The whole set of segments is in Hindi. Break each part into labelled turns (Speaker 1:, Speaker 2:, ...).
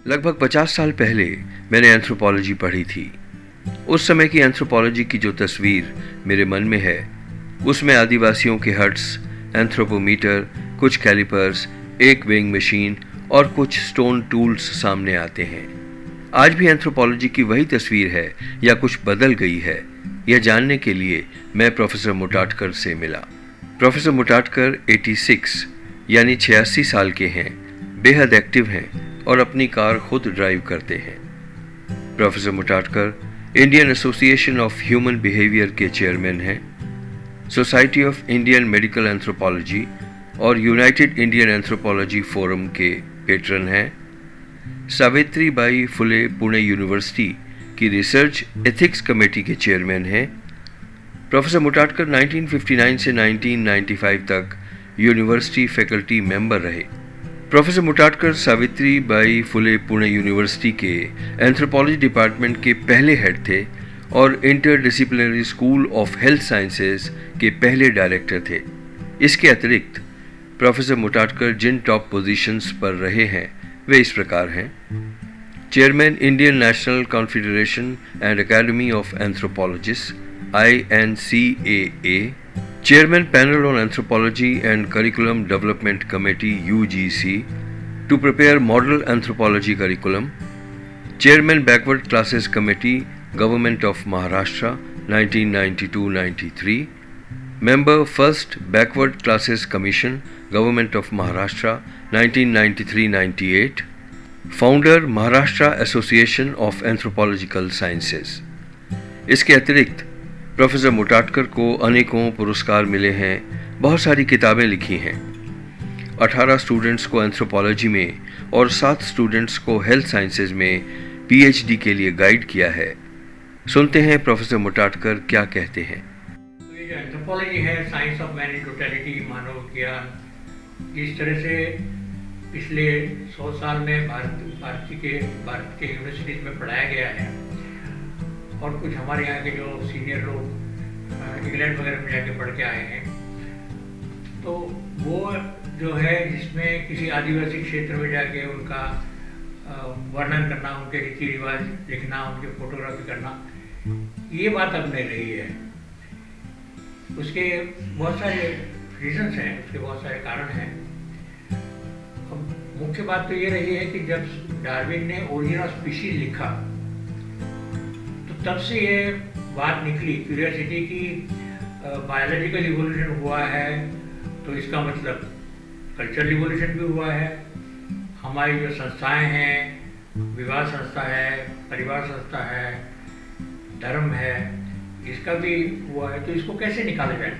Speaker 1: लगभग 50 साल पहले मैंने एंथ्रोपोलॉजी पढ़ी थी। उस समय की एंथ्रोपोलॉजी की जो तस्वीर मेरे मन में है, उसमें आदिवासियों के हट्स, एंथ्रोपोमीटर, कुछ कैलिपर्स, एक वेइंग मशीन और कुछ स्टोन टूल्स सामने आते हैं। आज भी एंथ्रोपोलॉजी की वही तस्वीर है या कुछ बदल गई है, यह जानने के लिए मैं प्रोफेसर मुटाटकर से मिला। प्रोफेसर मुटाटकर 86 यानी 86 साल के हैं, बेहद एक्टिव हैं और अपनी कार खुद ड्राइव करते हैं। Professor Mutatkar Indian association of human behaviour के चेयरमैन हैं, society of Indian medical anthropology और यूनाइटेड इंडियन एंथ्रोपोलॉजी फोरम के पेट्रन हैं, सावित्री बाई फुले पुणे यूनिवर्सिटी की रिसर्च एथिक्स कमेटी के चेयरमैन हैं। प्रोफेसर मुटाटकर 1959 से 1995 तक यूनिवर्सिटी फैकल्टी मेंबर रहे। प्रोफेसर मुटाटकर सावित्री बाई फुले पुणे यूनिवर्सिटी के एंथ्रोपोलॉजी डिपार्टमेंट के पहले हेड थे और interdisciplinary school of health sciences के पहले डायरेक्टर थे। इसके अतिरिक्त प्रोफेसर मुटाटकर जिन टॉप पोजीशंस पर रहे हैं वे इस प्रकार हैं: chairman Indian national confederation and academy of anthropologist INCAA, Chairman Panel on Anthropology and Curriculum Development Committee UGC to prepare Model Anthropology Curriculum, Chairman Backward Classes Committee Government of Maharashtra 1992-93, Member First Backward Classes Commission Government of Maharashtra 1993-98, Founder Maharashtra Association of Anthropological Sciences। इसके अतिरिक्त प्रोफेसर मुटाटकर को अनेकों पुरस्कार मिले हैं, बहुत सारी किताबें लिखी हैं। 18 स्टूडेंट्स को एंथ्रोपोलॉजी में और 7 स्टूडेंट्स को हेल्थ साइंसेज में PhD के लिए गाइड किया है। सुनते हैं प्रोफेसर मुटाटकर क्या कहते हैं।
Speaker 2: तो ये जो एंथ्रोपोलॉजी है, science of man in totality, मानव ज्ञान, जिस तरह से पिछले 100 साल में भारत के यूनिवर्सिटीज़ में पढ़ाया गया है और कुछ हमारे यहाँ के जो सीनियर लोग इंग्लैंड वगैरह में जाके पढ़ के आए हैं, तो वो जो है जिसमें किसी आदिवासी क्षेत्र में जाके उनका वर्णन करना, उनके रीति रिवाज लिखना, उनके फोटोग्राफी करना, ये बात अब नहीं रही है। उसके बहुत सारे रीजंस हैं, उसके बहुत सारे कारण हैं। अब मुख्य बात तो ये रही है कि जब डार्विन ने ओरिजिन ऑफ स्पीशीज लिखा तब से ये बात निकली क्यूरियोसिटी की बायोलॉजिकल इवोल्यूशन हुआ है, तो इसका मतलब कल्चरल इवोल्यूशन भी हुआ है। हमारी जो संस्थाएं हैं, विवाह संस्था है, परिवार संस्था है, धर्म है, इसका भी हुआ है। तो इसको कैसे निकाला जाए,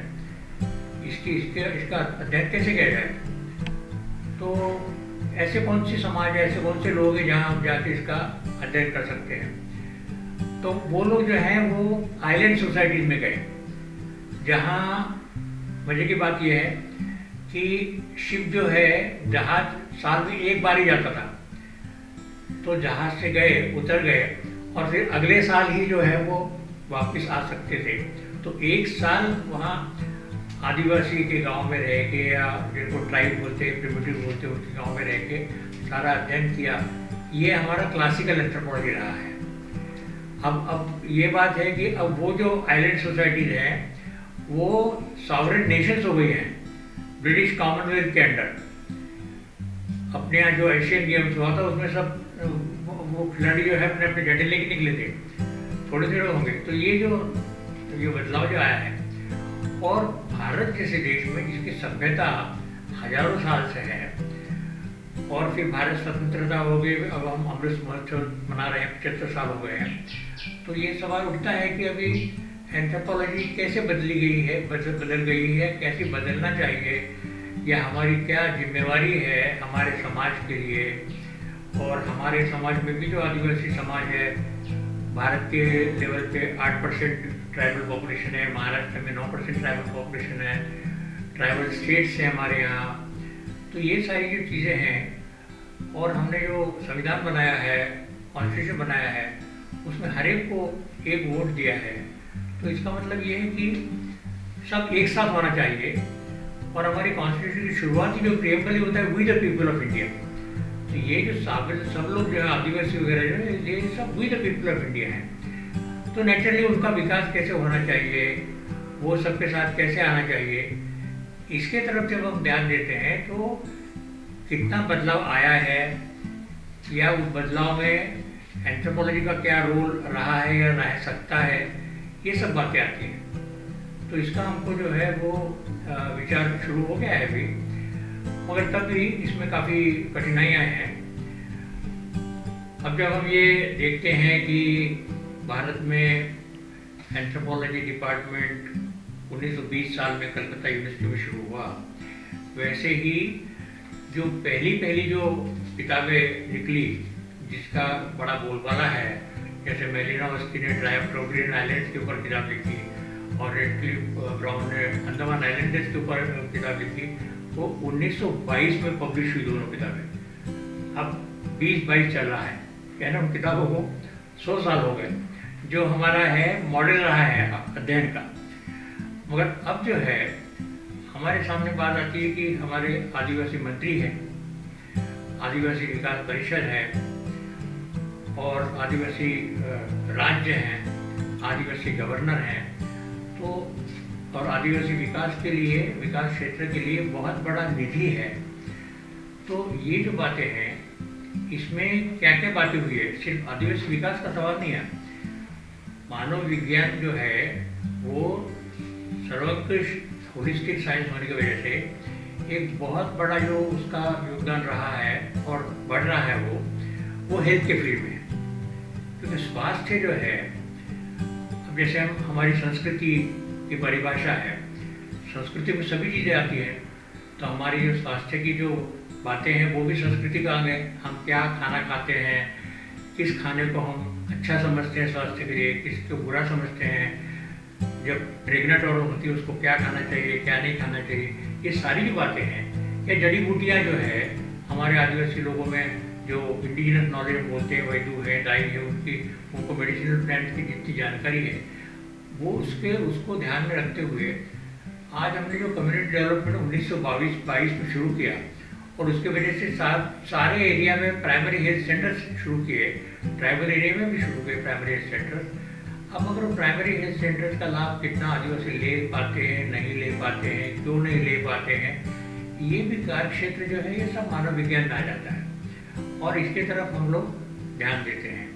Speaker 2: इसका अध्ययन कैसे किया जाए? तो ऐसे कौन सी समाज है, ऐसे कौन से लोग हैं जहाँ हम जाके इसका अध्ययन कर सकते हैं? तो वो लोग जो हैं वो आइलैंड सोसाइटीज़ में गए, जहाँ मजे की बात यह है कि शिप जो है जहाज साल में एक बार ही जाता था, तो जहाज से गए, उतर गए और फिर अगले साल ही जो है वो वापस आ सकते थे। तो एक साल वहाँ आदिवासी के गांव में रह के, या जिनको ट्राइब बोलते हैं, प्रिमिटिव बोलते हैं, उसके गांव में रह के सारा अध्ययन किया। ये हमारा क्लासिकल एंथ्रोपोलॉजी रहा है। अब ये बात है कि अब वो जो आइलैंड सोसाइटीज हैं वो सॉवरेन नेशंस हो गई हैं ब्रिटिश कॉमनवेल्थ के अंडर। अपने यहाँ जो एशियन गेम्स हुआ था उसमें सब वो खिलाड़ी जो है अपने अपने झंडे लेके निकले थे, थोड़े थोड़े होंगे। तो ये बदलाव जो आया है, और भारत जैसे देश में जिसकी सभ्यता हजारों साल से है, और फिर भारत स्वतंत्रता हो गई, अब हम अमृत महोत्सव मना रहे हैं, 75 साल हो गए हैं। तो ये सवाल उठता है कि अभी एंथ्रोपोलॉजी कैसे बदल गई है, कैसे बदलना चाहिए, या हमारी क्या जिम्मेवारी है हमारे समाज के लिए। और हमारे समाज में भी जो आदिवासी समाज है, भारत के लेवल पे 8% ट्राइबल पॉपुलेशन है, महाराष्ट्र में 9% ट्राइबल पॉपुलेशन है, ट्राइबल स्टेट्स हैं हमारे यहाँ। तो ये सारी जो चीज़ें हैं, और हमने जो संविधान बनाया है, कॉन्स्टिट्यूशन बनाया है, उसमें हर एक को एक वोट दिया है। तो इसका मतलब ये है कि सब एक साथ होना चाहिए। और हमारी कॉन्स्टिट्यूशन की शुरुआती जो प्रियम्बल होता है, we the people of India. तो ये जो सब लोग जो है आदिवासी वगैरह जो है ये सब we the people of India हैं। तो नेचुरली उनका विकास कैसे होना चाहिए, वो सबके साथ कैसे आना चाहिए, इसके तरफ जब हम ध्यान देते हैं तो कितना बदलाव आया है या उस बदलाव में एंथ्रोपोलॉजी का क्या रोल रहा है या रह सकता है, ये सब बातें आती हैं। तो इसका हमको जो है वो विचार शुरू हो गया है अभी, मगर तब भी इसमें काफ़ी कठिनाइयाँ हैं। अब जब हम ये देखते हैं कि भारत में एंथ्रोपोलॉजी डिपार्टमेंट 1920 साल में कलकत्ता यूनिवर्सिटी में शुरू हुआ, वैसे ही जो पहली जो किताबें निकली जिसका बड़ा बोलबाला है, जैसे मेलिनोवस्की ने ट्रायोप्रोग्रीन आइलैंड्स के ऊपर किताब लिखी और रेडक्लिफ ब्राउन ने अंडमान आइलैंड्स के ऊपर किताब लिखी, वो 1922 में पब्लिश हुई दोनों किताबें। अब 2022 चल रहा है, कहना उन किताबों को 100 साल हो गए, जो हमारा है मॉडल रहा है अध्ययन का। मगर अब जो है हमारे सामने बात आती है कि हमारे आदिवासी मंत्री हैं, आदिवासी विकास परिषद है और आदिवासी राज्य हैं, आदिवासी गवर्नर हैं, तो और आदिवासी विकास के लिए, विकास क्षेत्र के लिए बहुत बड़ा निधि है। तो ये जो बातें हैं इसमें क्या क्या बातें हुई है, सिर्फ आदिवासी विकास का सवाल नहीं है। मानव विज्ञान जो है वो सर्वोत्कृष्ट होलिस्टिक साइंस होने की वजह से एक बहुत बड़ा जो उसका योगदान रहा है और बढ़ रहा है वो हेल्थ के फील्ड में है। क्योंकि स्वास्थ्य जो है, अब जैसे हम हमारी संस्कृति की परिभाषा है, संस्कृति में सभी चीज़ें आती हैं, तो हमारी जो स्वास्थ्य की जो बातें हैं वो भी संस्कृति का अंग है। हम क्या खाना खाते हैं, किस खाने को हम अच्छा समझते हैं स्वास्थ्य के लिए, किसको बुरा समझते हैं, जब प्रेग्नेंट औरत होती है उसको क्या खाना चाहिए, क्या नहीं खाना चाहिए, ये सारी जो बातें हैं, या जड़ी बूटियाँ जो है हमारे आदिवासी लोगों में जो इंडिजिनस नॉलेज बोलते हैं, वैदू है, दाई है, उनको मेडिसिनल प्लांट की जितनी जानकारी है वो उसको ध्यान में रखते हुए आज हमने जो कम्युनिटी डेवलपमेंट 1922 में शुरू किया और उसके वजह से सारे एरिया में प्राइमरी हेल्थ सेंटर्स शुरू किए, ट्राइबल एरिया में भी शुरू किए प्राइमरी हेल्थ सेंटर्स। अब अगर प्राइमरी हेल्थ सेंटर्स का लाभ कितना आदिवासी ले पाते हैं, नहीं ले पाते हैं, क्यों नहीं ले पाते हैं, ये भी कार्य क्षेत्र जो है ये सब मानव विज्ञान में आ जाता है और इसके तरफ हम लोग ध्यान देते हैं।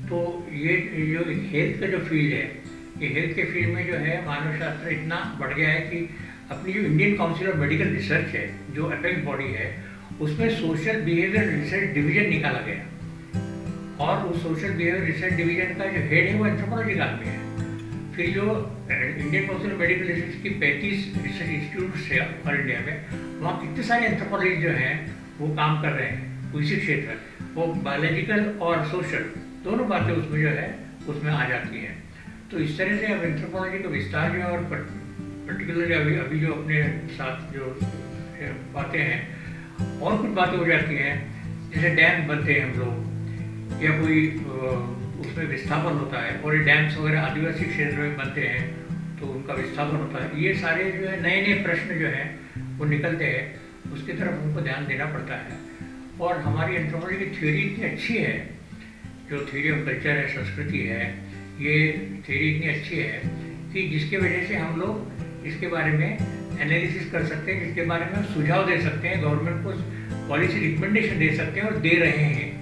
Speaker 2: तो ये जो हेल्थ का जो फील्ड है, ये हेल्थ के फील्ड में जो है मानव शास्त्र इतना बढ़ गया है कि अपनी जो Indian council of medical research है, जो अपेक्स बॉडी है, उसमें सोशल बिहेवियर रिसर्च डिवीजन निकाला गया और उस सोशल बिहेवियर रिसर्च डिवीजन का जो हेड है वो एंथ्रोपोलॉजी का आदमी है। फिर जो Indian council of medical research की 35 रिसर्च इंस्टीट्यूट्स है ऑल इंडिया में, वहाँ कितने सारे एंथ्रोपोलॉजिस्ट जो हैं वो काम कर रहे हैं उसी क्षेत्र, वो बायोलॉजिकल और सोशल दोनों बातें उसमें जो है उसमें आ जाती हैं। तो इस तरह से अब एंथ्रोपोलॉजी का विस्तार जो है और पर्टिकुलरली अभी जो अपने साथ जो बातें हैं और कुछ बातें हो जाती हैं, जैसे डैम बनते हैं हम लोग या कोई उसमें विस्थापन होता है और ये डैम्स वगैरह आदिवासी क्षेत्र में बनते हैं तो उनका विस्थापन होता है, ये सारे जो है नए नए प्रश्न जो हैं वो निकलते हैं, उसकी तरफ हमको ध्यान देना पड़ता है। और हमारी एंथ्रोपोलॉजी की थ्योरी इतनी अच्छी है, जो थ्योरी ऑफ कल्चर है, संस्कृति है, ये थ्योरी इतनी अच्छी है कि जिसके वजह से हम लोग इसके बारे में एनालिसिस कर सकते हैं, जिसके बारे में सुझाव दे सकते हैं, गवर्नमेंट को पॉलिसी रिकमेंडेशन दे सकते हैं और दे रहे हैं।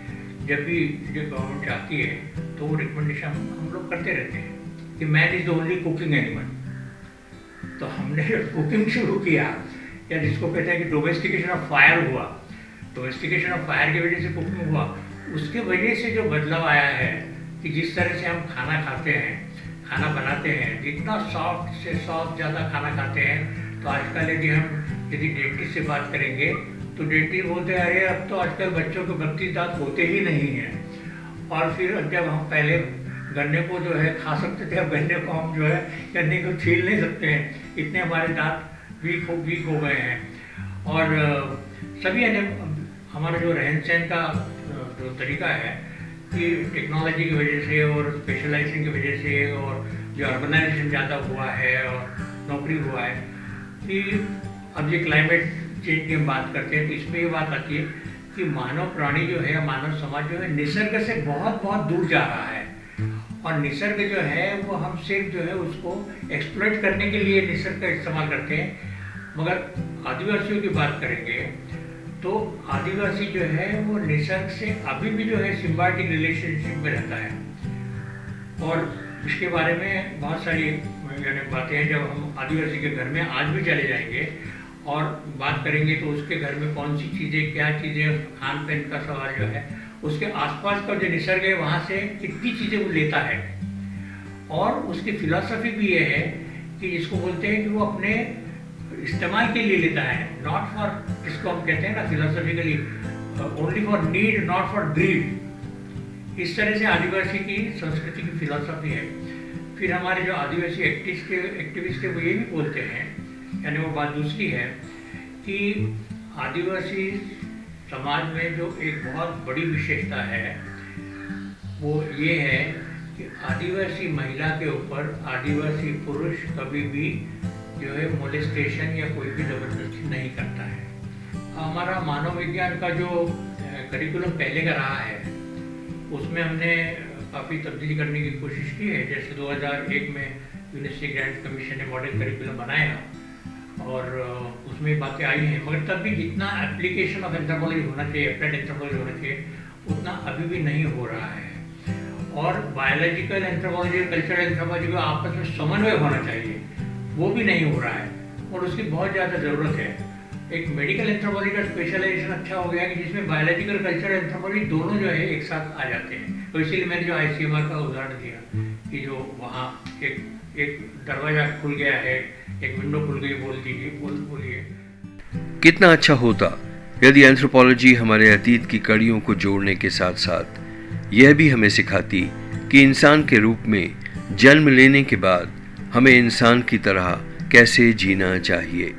Speaker 2: जब भी जो गवर्नमेंट चाहती है तो वो रिकमेंडेशन हम लोग करते रहते हैं कि man is the only cooking animal. तो हमने जब कुकिंग शुरू किया, या जिसको कहते हैं कि डोमेस्टिकेशन ऑफ फायर हुआ, डोमेस्टिकेशन ऑफ फायर की वजह से कुकिंग हुआ, उसके वजह से जो बदलाव आया है कि जिस तरह से हम खाना खाते हैं, खाना बनाते हैं, जितना सॉफ्ट से सॉफ्ट ज़्यादा खाना खाते हैं, तो आजकल यदि डेंटिस्ट से बात करेंगे तो डेंटिस्ट बोलते हैं अरे अब तो आजकल बच्चों के बत्ती दांत होते ही नहीं हैं। और फिर जब हम पहले गन्ने को जो है खा सकते थे, अब गन्ने को हम जो है गन्ने को छील नहीं सकते हैं, इतने हमारे दांत वीक हो गए हैं। और सभी हमारा जो रहन सहन का जो तरीका है कि टेक्नोलॉजी की वजह से और स्पेशलाइजेशन की वजह से और जो अर्बनाइजेशन ज़्यादा हुआ है और नौकरी हुआ है कि अब ये क्लाइमेट चेंज की हम बात करते हैं तो इसमें ये बात आती है कि मानव प्राणी जो है, मानव समाज जो है, निसर्ग से बहुत बहुत दूर जा रहा है। और निसर्ग जो है वो हम सिर्फ जो है उसको एक्सप्लॉइट करने के लिए निसर्ग का इस्तेमाल करते हैं। मगर आदिवासियों की बात करेंगे तो आदिवासी जो है वो निसर्ग से अभी भी जो है सिम्बायोटिक रिलेशनशिप में रहता है। और इसके बारे में बहुत सारी यानी बातें हैं। जब हम आदिवासी के घर में आज भी चले जाएंगे और बात करेंगे तो उसके घर में कौन सी चीज़ें, क्या चीज़ें, खान पान का सवाल जो है, उसके आसपास का जो निसर्ग है वहाँ से कितनी चीज़ें वो लेता है। और उसकी फिलॉसफी भी ये है कि जिसको बोलते हैं कि वो अपने इस्तेमाल के लिए लेता है, नॉट फॉर, जिसको हम कहते हैं ना philosophically, only for need not for greed. इस तरह से आदिवासी की संस्कृति की फिलॉसफी है। फिर हमारे जो आदिवासी एक्टिविस्ट है वो ये भी बोलते हैं, यानी वो बात दूसरी है कि आदिवासी समाज में जो एक बहुत बड़ी विशेषता है वो ये है कि आदिवासी महिला के ऊपर आदिवासी पुरुष कभी भी जो है मोलेस्टेशन या कोई भी ज़बरदस्ती नहीं करता है। हमारा मानव विज्ञान का जो करिकुलम पहले का रहा है उसमें हमने काफ़ी तब्दीली करने की कोशिश की है। जैसे 2001 में यूनिवर्सिटी ग्रांट कमीशन ने मॉडल करिकुलम बनाया और उसमें बातें आई हैं, मगर तब भी जितना एप्लीकेशन ऑफ एंथ्रोपोलॉजी होना चाहिए, एप्लाइड एंथ्रोपोलॉजी होना चाहिए, उतना अभी भी नहीं हो रहा है। और बायोलॉजिकल एंथ्रोपोलॉजी और कल्चरल एंथ्रोपोलॉजी का आपस में समन्वय होना चाहिए, वो भी नहीं हो रहा है और उसकी बहुत ज़्यादा ज़रूरत है। एक मेडिकल एंथ्रोपोलॉजी का स्पेशलाइजेशन अच्छा हो गया कि जिसमें बायोलॉजिकल कल्चरल एंथ्रोपोलॉजी दोनों जो है एक साथ आ जाते हैं। तो इसीलिए मैंने जो ICMR का उदाहरण दिया कि जो वहाँ एक दरवाज़ा खुल गया है, एक विंडो खुल गई, बोलिए।
Speaker 1: कितना अच्छा होता यदि एंथ्रोपोलॉजी हमारे अतीत की कड़ियों को जोड़ने के साथ साथ यह भी हमें सिखाती कि इंसान के रूप में जन्म लेने के बाद हमें इंसान की तरह कैसे जीना चाहिए।